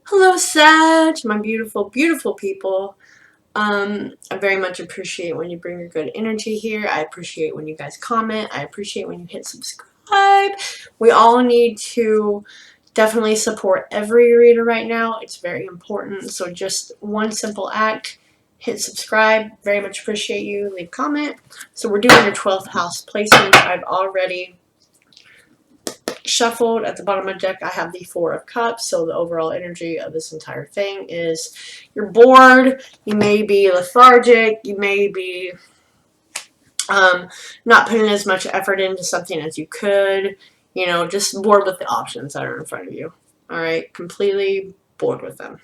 Hello, Sag, my beautiful, beautiful people. I very much appreciate when you bring your good energy here. I appreciate when you guys comment. I appreciate when you hit subscribe. We all need to definitely support every reader right now. It's very important. So just one simple act, hit subscribe. Very much appreciate you. Leave comment. So we're doing your 12th house placement. I've already shuffled. At the bottom of the deck, I have the Four of Cups. So the overall energy of this entire thing is you're bored. You may be lethargic. You may be not putting as much effort into something as you could. You know, just bored with the options that are in front of you. All right, completely bored with them.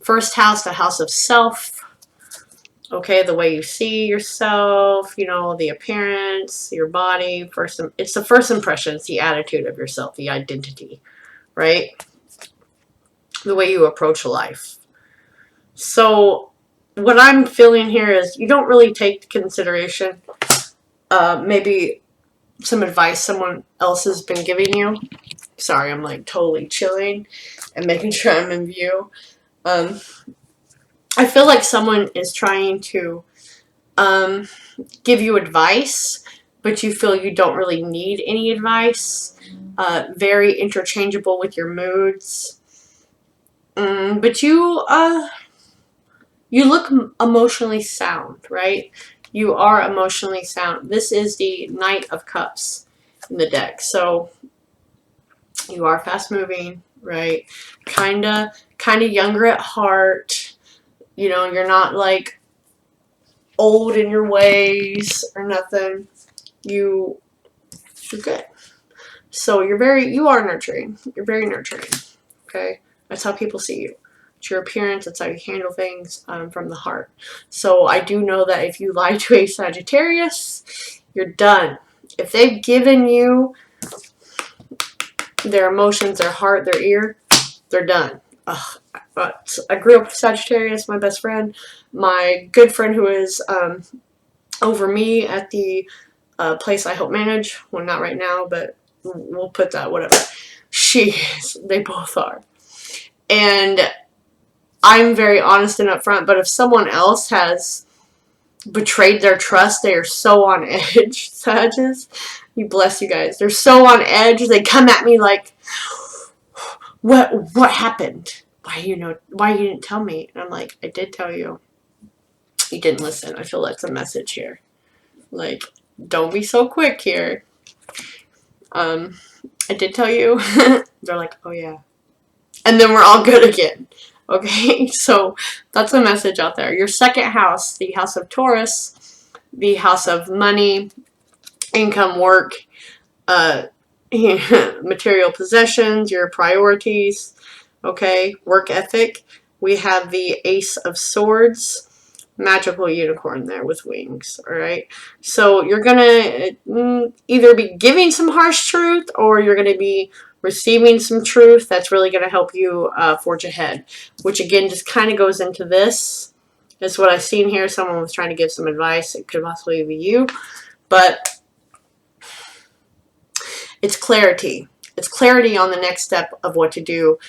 First house, the house of self. Okay, the way you see yourself, you know, the appearance, your body. It's the first impression. It's the attitude of yourself, the identity, right? The way you approach life. So what I'm feeling here is you don't really take consideration maybe some advice someone else has been giving you. Sorry, I'm like totally chilling and making sure I'm in view. I feel like someone is trying to give you advice, but you feel you don't really need any advice. Very interchangeable with your moods. But you look emotionally sound, right? You are emotionally sound. This is the Knight of Cups in the deck. So you are fast moving, right? Kinda younger at heart. You know, you're not like old in your ways or nothing. You're good. So you are nurturing. You're very nurturing. Okay? That's how people see you. It's your appearance. That's how you handle things from the heart. So I do know that if you lie to a Sagittarius, you're done. If they've given you their emotions, their heart, their ear, they're done. Ugh. But I grew up with Sagittarius, my best friend. My good friend who is over me at the place I help manage. Well, not right now, but we'll put that, whatever. They both are. And I'm very honest and upfront, but if someone else has betrayed their trust, they are so on edge, Sages. You bless you guys. They're so on edge. They come at me like, what happened? Why you didn't tell me? And I'm like, I did tell you. You didn't listen. I feel that's a message here. Like, don't be so quick here. I did tell you. They're like, oh yeah. And then we're all good again. Okay, so that's a message out there. Your second house, the house of Taurus, the house of money, income, work, material possessions, your priorities, okay, work ethic. We have the Ace of Swords, magical unicorn there with wings, all right? So you're going to either be giving some harsh truth or you're going to be receiving some truth that's really going to help you forge ahead, which again just kind of goes into this. That's what I've seen here. Someone was trying to give some advice. It could possibly be you, but it's clarity. It's clarity on the next step of what to do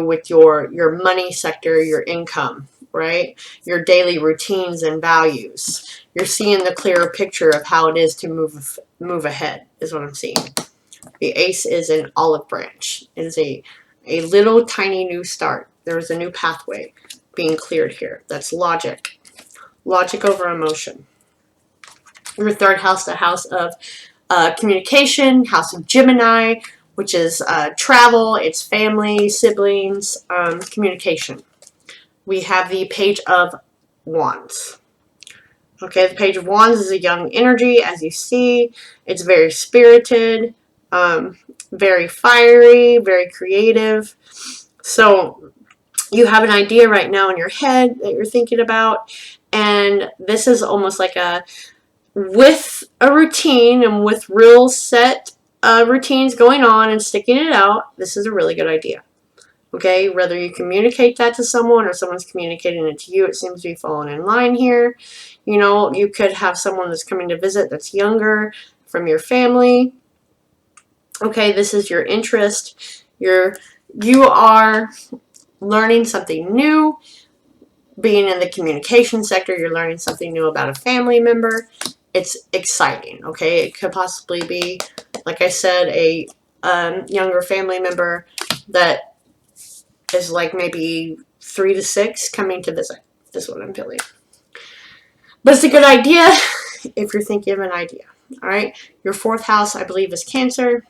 with your money sector, your income, right? Your daily routines and values. You're seeing the clearer picture of how it is to move ahead, is what I'm seeing. The Ace is an olive branch. It is a little tiny new start. There is a new pathway being cleared here. That's logic. Logic over emotion. Your third house, the house of communication, house of Gemini, which is travel, it's family, siblings, communication. We have the Page of Wands. Okay, the Page of Wands is a young energy, as you see. It's very spirited, very fiery, very creative. So you have an idea right now in your head that you're thinking about, and this is almost like with a routine and with real set routines going on and sticking it out, this is a really good idea. Okay, whether you communicate that to someone or someone's communicating it to you, it seems to be falling in line here. You know, you could have someone that's coming to visit that's younger from your family. Okay, this is your interest. You're You are learning something new. Being in the communication sector, you're learning something new about a family member. It's exciting, okay? It could possibly be, like I said, a younger family member that is like maybe 3 to 6 coming to visit. This is what I'm feeling. But it's a good idea if you're thinking of an idea. All right. Your 4th house, I believe, is Cancer.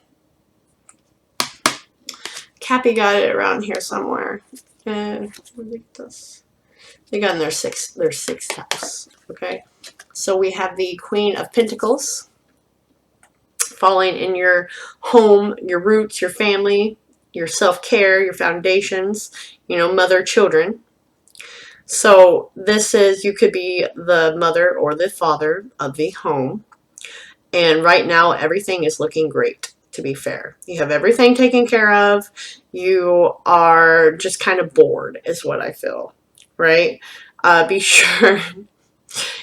Cappy got it around here somewhere. They got in their sixth house. Okay. So we have the Queen of Pentacles falling in your home, your roots, your family, your self-care, your foundations, you know, mother, children. So this is, you could be the mother or the father of the home. And right now, everything is looking great, to be fair. You have everything taken care of. You are just kind of bored, is what I feel, right? Be sure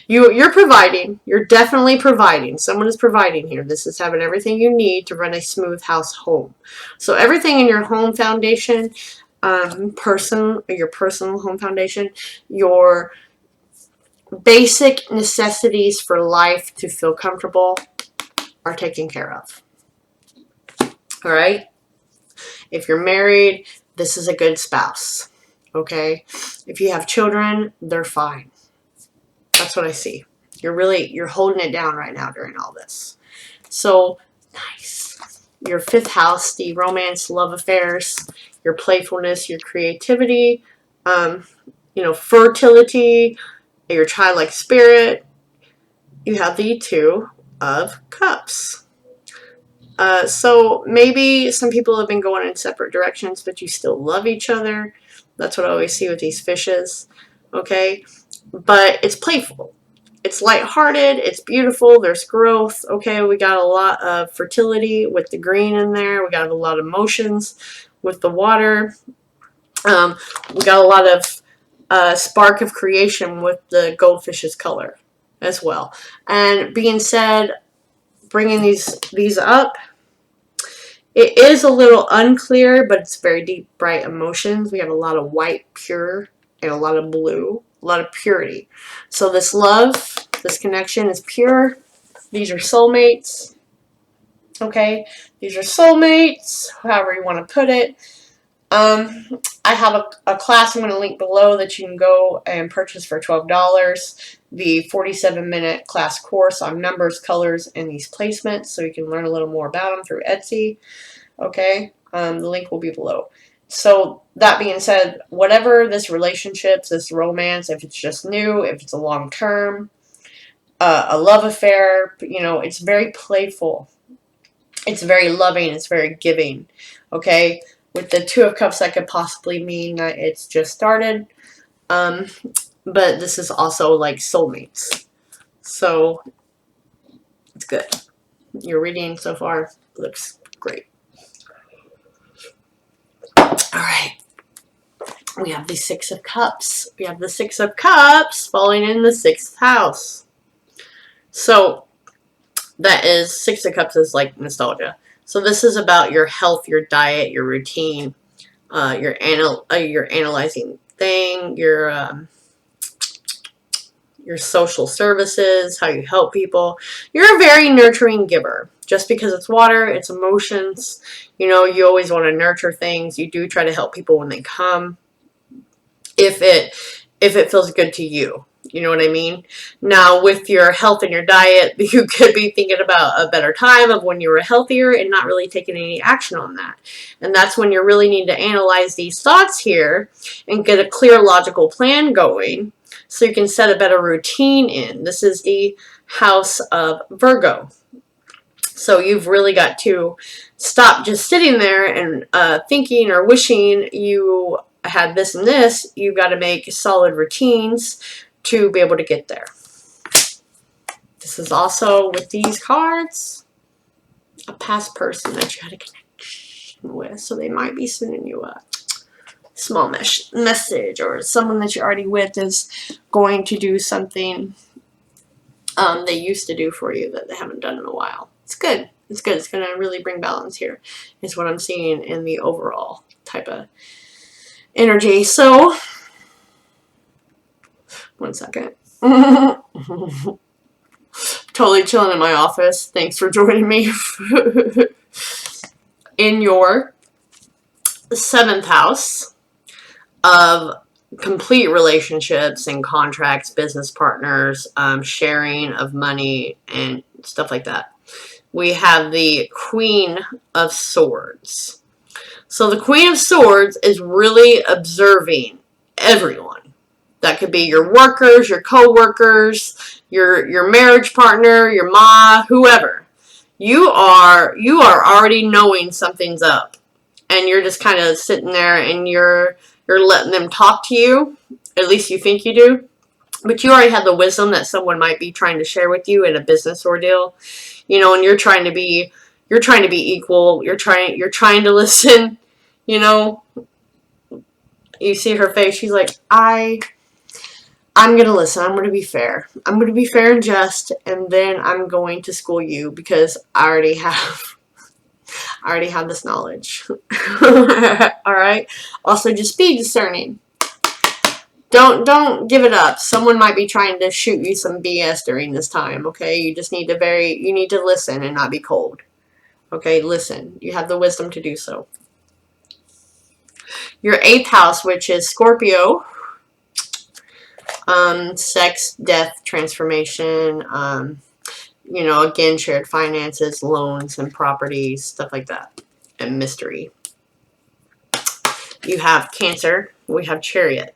you're providing. You're definitely providing. Someone is providing here. This is having everything you need to run a smooth house home. So everything in your home foundation, your personal home foundation, your basic necessities for life to feel comfortable are taken care of. All right. If you're married, this is a good spouse. Okay. If you have children, they're fine. That's what I see. You're holding it down right now during all this. So nice. Your 5th house, the romance, love affairs, your playfulness, your creativity, you know, fertility, your childlike spirit. You have the 2 of Cups. So maybe some people have been going in separate directions, but you still love each other. That's what I always see with these fishes. Okay. But it's playful. It's lighthearted. It's beautiful. There's growth. Okay. We got a lot of fertility with the green in there. We got a lot of emotions with the water. We got a lot of spark of creation with the goldfish's color as well. And being said, bringing these up, it is a little unclear, but it's very deep, bright emotions. We have a lot of white, pure, and a lot of blue, a lot of purity. So this love, this connection is pure. These are soulmates. Okay, these are soulmates, however you want to put it. I have a class I'm going to link below that you can go and purchase for $12. The 47-minute class course on numbers, colors, and these placements, so you can learn a little more about them through Etsy. Okay, the link will be below. So that being said, whatever this relationship, this romance, if it's just new, if it's a long term, a love affair, you know, it's very playful. It's very loving. It's very giving. Okay. With the 2 of Cups, that could possibly mean that it's just started. But this is also like soulmates. So it's good. Your reading so far looks great. All right. We have the 6 of Cups. We have the 6 of Cups falling in the 6th house. So that is, 6 of Cups is like nostalgia. So this is about your health, your diet, your routine, your analyzing thing, your social services, how you help people. You're a very nurturing giver. Just because it's water, it's emotions. You know, you always want to nurture things. You do try to help people when they come, if it feels good to you. You know what I mean? Now, with your health and your diet, you could be thinking about a better time of when you were healthier and not really taking any action on that. And that's when you really need to analyze these thoughts here and get a clear, logical plan going so you can set a better routine in. This is the house of Virgo. So you've really got to stop just sitting there and thinking or wishing you had this and this. You've got to make solid routines to be able to get there. This is also, with these cards, a past person that you had a connection with. So they might be sending you a small message, or someone that you're already with is going to do something they used to do for you that they haven't done in a while. It's good. It's good. It's going to really bring balance here, is what I'm seeing in the overall type of energy. So, one second. Totally chilling in my office. Thanks for joining me. In your 7th house of complete relationships and contracts, business partners, sharing of money, and stuff like that, we have the Queen of Swords. So the Queen of Swords is really observing everyone. That could be your workers, your co-workers, your marriage partner, your ma, whoever. You are already knowing something's up, and you're just kind of sitting there and you're letting them talk to you. At least you think you do. But you already have the wisdom that someone might be trying to share with you in a business ordeal. You know, and you're trying to be equal. You're trying to listen, you know. You see her face, she's like, I'm going to listen. I'm going to be fair. I'm going to be fair and just, and then I'm going to school you because I already have this knowledge. All right. Also, just be discerning. Don't give it up. Someone might be trying to shoot you some BS during this time. Okay. You just need to listen and not be cold. Okay. Listen. You have the wisdom to do so. Your 8th house, which is Scorpio. Sex, death, transformation, you know, again, shared finances, loans, and properties, stuff like that, and mystery. You have Cancer. We have Chariot.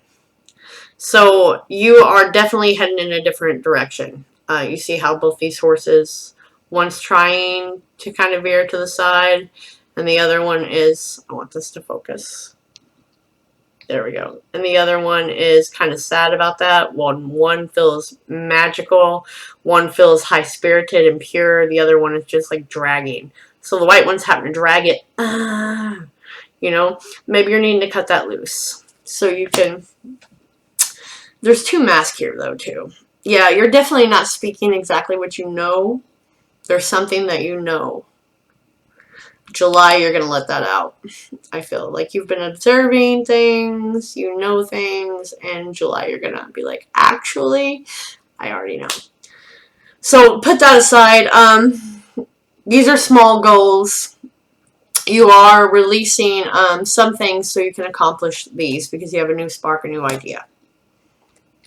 So you are definitely heading in a different direction. You see how both these horses, one's trying to kind of veer to the side, and the other one is, I want this to focus. There we go. And the other one is kind of sad about that. One feels magical. One feels high-spirited and pure. The other one is just like dragging. So the white one's having to drag it. You know, maybe you're needing to cut that loose. So you can... There's 2 masks here, though, too. Yeah, you're definitely not speaking exactly what you know. There's something that you know. July, you're going to let that out. I feel like you've been observing things, you know things, and July, you're going to be like, actually, I already know. So put that aside. These are small goals. You are releasing some things so you can accomplish these because you have a new spark, a new idea.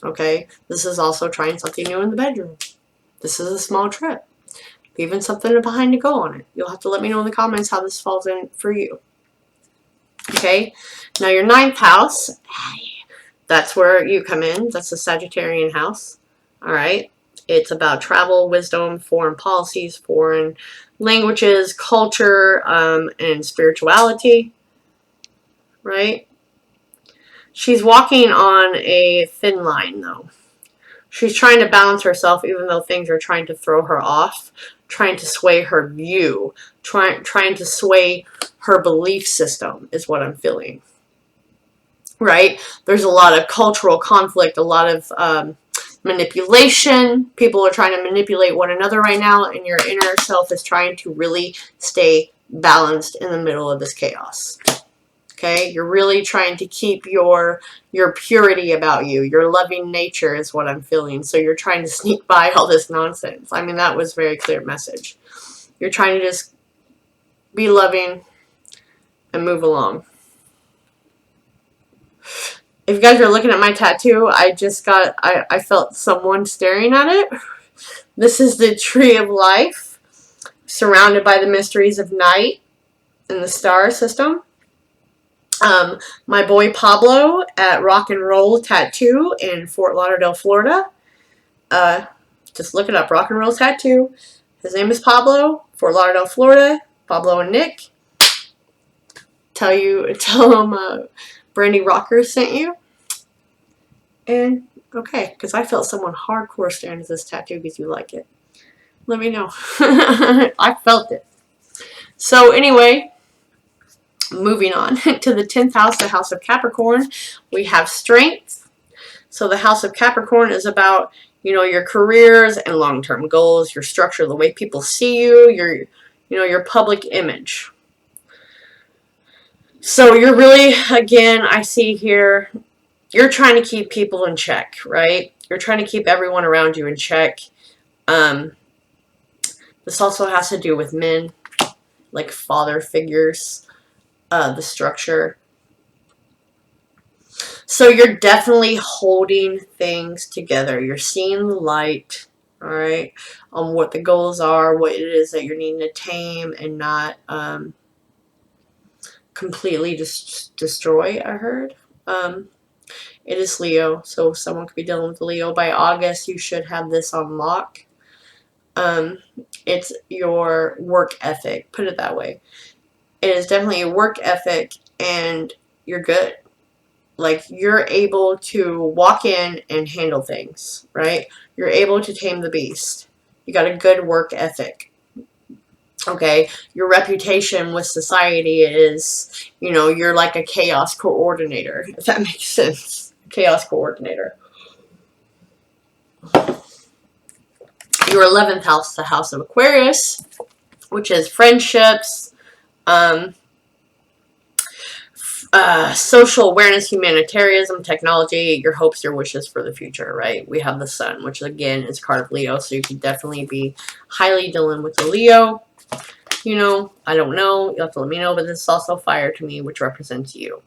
Okay? This is also trying something new in the bedroom. This is a small trip. Leaving something behind to go on it. You'll have to let me know in the comments how this falls in for you. Okay? Now your 9th house, that's where you come in. That's the Sagittarian house. Alright? It's about travel, wisdom, foreign policies, foreign languages, culture, and spirituality. Right? She's walking on a thin line, though. She's trying to balance herself even though things are trying to throw her off. Trying to sway her view, trying to sway her belief system is what I'm feeling. Right? There's a lot of cultural conflict, a lot of manipulation. People are trying to manipulate one another right now, and your inner self is trying to really stay balanced in the middle of this chaos. Okay? You're really trying to keep your purity about you. Your loving nature is what I'm feeling. So you're trying to sneak by all this nonsense. I mean, that was a very clear message. You're trying to just be loving and move along. If you guys are looking at my tattoo, I felt someone staring at it. This is the Tree of Life, surrounded by the mysteries of night and the star system. My boy Pablo at Rock and Roll Tattoo in Fort Lauderdale, Florida. Just look it up, Rock and Roll Tattoo. His name is Pablo, Fort Lauderdale, Florida. Pablo and Nick. Tell him Brandy Rocker sent you. And, okay, because I felt someone hardcore staring at this tattoo because you like it. Let me know. I felt it. So, anyway... Moving on to the 10th house, the house of Capricorn, we have strength. So the house of Capricorn is about, you know, your careers and long-term goals, your structure, the way people see you, your public image. So you're really, again, I see here, you're trying to keep people in check, right? You're trying to keep everyone around you in check. This also has to do with men, like father figures, the structure. So you're definitely holding things together. You're seeing the light, all right, on what the goals are, what it is that you're needing to tame and not completely destroy, I heard. It is Leo, so someone could be dealing with Leo. By August, you should have this on lock. It's your work ethic, put it that way. It is definitely a work ethic, and you're good. Like, you're able to walk in and handle things, right? You're able to tame the beast. You got a good work ethic. Okay, your reputation with society is, you know, you're like a chaos coordinator, if that makes sense. Chaos coordinator. Your 11th house, the house of Aquarius, which is friendships, social awareness, humanitarianism, technology, your hopes, your wishes for the future, right? We have the sun, which again is a card of Leo, so you could definitely be highly dealing with the Leo. You know, I don't know, you'll have to let me know, but this is also fire to me, which represents you.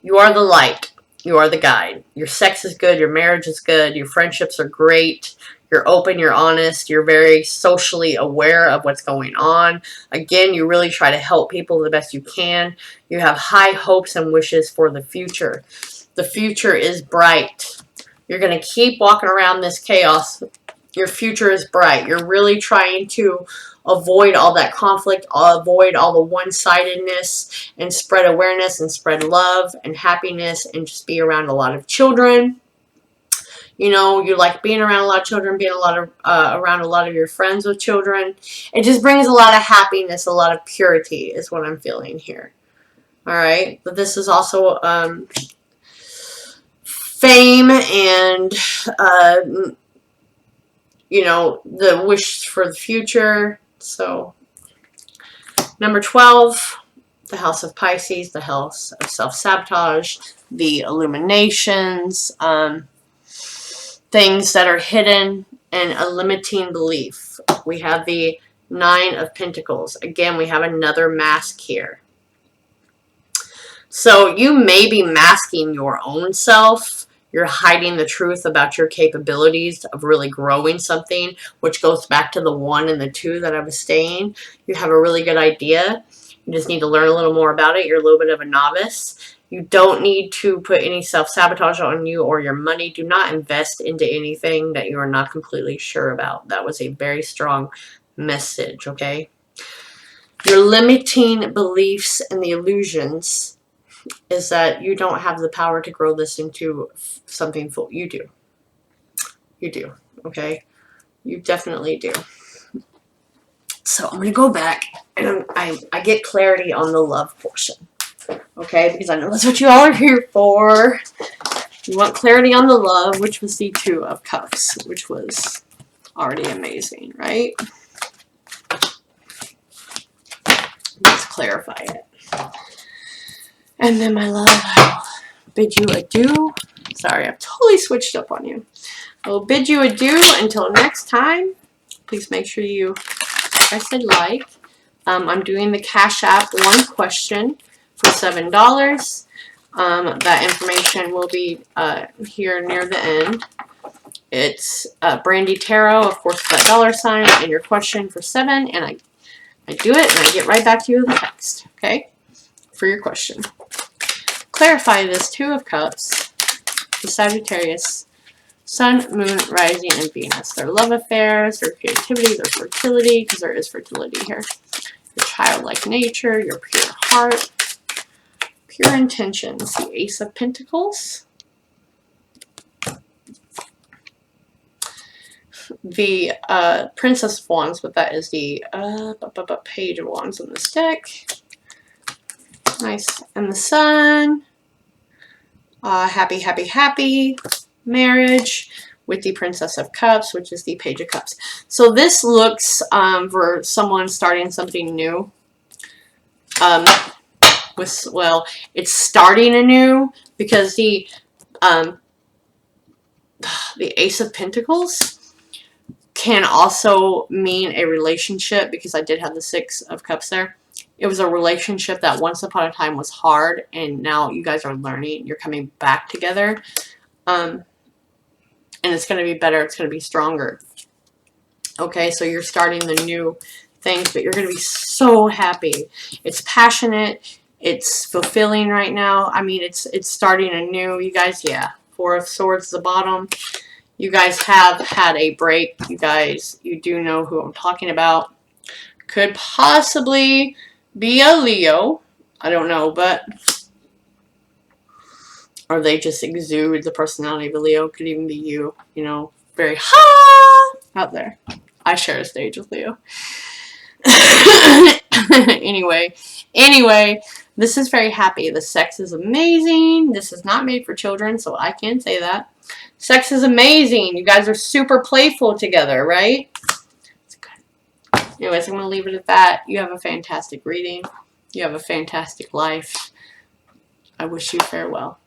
You are the light. You are the guide. Your sex is good. Your marriage is good. Your friendships are great. You're open. You're honest. You're very socially aware of what's going on. Again, you really try to help people the best you can. You have high hopes and wishes for the future. The future is bright. You're going to keep walking around this chaos. Your future is bright. You're really trying to avoid all that conflict, avoid all the one-sidedness, and spread awareness and spread love and happiness and just be around a lot of children. You know, you like being around a lot of children, being around a lot of your friends with children. It just brings a lot of happiness, a lot of purity is what I'm feeling here. All right, but this is also fame and you know, the wish for the future. So number 12, the house of Pisces, the house of self-sabotage, the illuminations, things that are hidden, and a limiting belief. We have the 9 of Pentacles. Again, we have another mask here. So you may be masking your own self. You're hiding the truth about your capabilities of really growing something, which goes back to the 1 and the 2 that I was saying. You have a really good idea. You just need to learn a little more about it. You're a little bit of a novice. You don't need to put any self-sabotage on you or your money. Do not invest into anything that you are not completely sure about. That was a very strong message, okay? Your limiting beliefs and the illusions is that you don't have the power to grow this into something full. You do. You do. Okay? You definitely do. So I'm going to go back and I get clarity on the love portion. Okay? Because I know that's what you all are here for. You want clarity on the love, which was the 2 of Cups, which was already amazing, right? Let's clarify it. And then, my love, I will bid you adieu. Sorry, I've totally switched up on you. I will bid you adieu until next time. Please make sure you, like I said, like. I'm doing the Cash App 1 question for $7. That information will be here near the end. It's Brandy Tarot, of course, that $, and your question for 7. And I do it, and I get right back to you with the text, okay, for your question. Clarify this 2 of Cups, the Sagittarius, Sun, Moon, Rising, and Venus. Their love affairs, their creativity, their fertility, because there is fertility here. Your childlike nature, your pure heart, pure intentions. The Ace of Pentacles. The Princess of Wands, but that is the Page of Wands on this deck. Nice. And the Sun. Happy, happy, happy. Marriage with the Princess of Cups, which is the Page of Cups. So this looks for someone starting something new. with, well, it's starting anew, because the Ace of Pentacles can also mean a relationship, because I did have the Six of Cups there. It was a relationship that once upon a time was hard, and now you guys are learning. You're coming back together. And it's going to be better. It's going to be stronger. Okay, so you're starting the new things, but you're going to be so happy. It's passionate. It's fulfilling right now. I mean, it's starting anew. You guys, yeah. Four of Swords, the bottom. You guys have had a break. You guys, you do know who I'm talking about. Could possibly be a Leo. I don't know, but... or they just exude the personality of a Leo. Could even be you. You know, very ha out there. I share a stage with Leo. Anyway, this is very happy. The sex is amazing. This is not made for children, so I can't say that. Sex is amazing. You guys are super playful together, right? It's good. Anyways, I'm going to leave it at that. You have a fantastic reading. You have a fantastic life. I wish you farewell.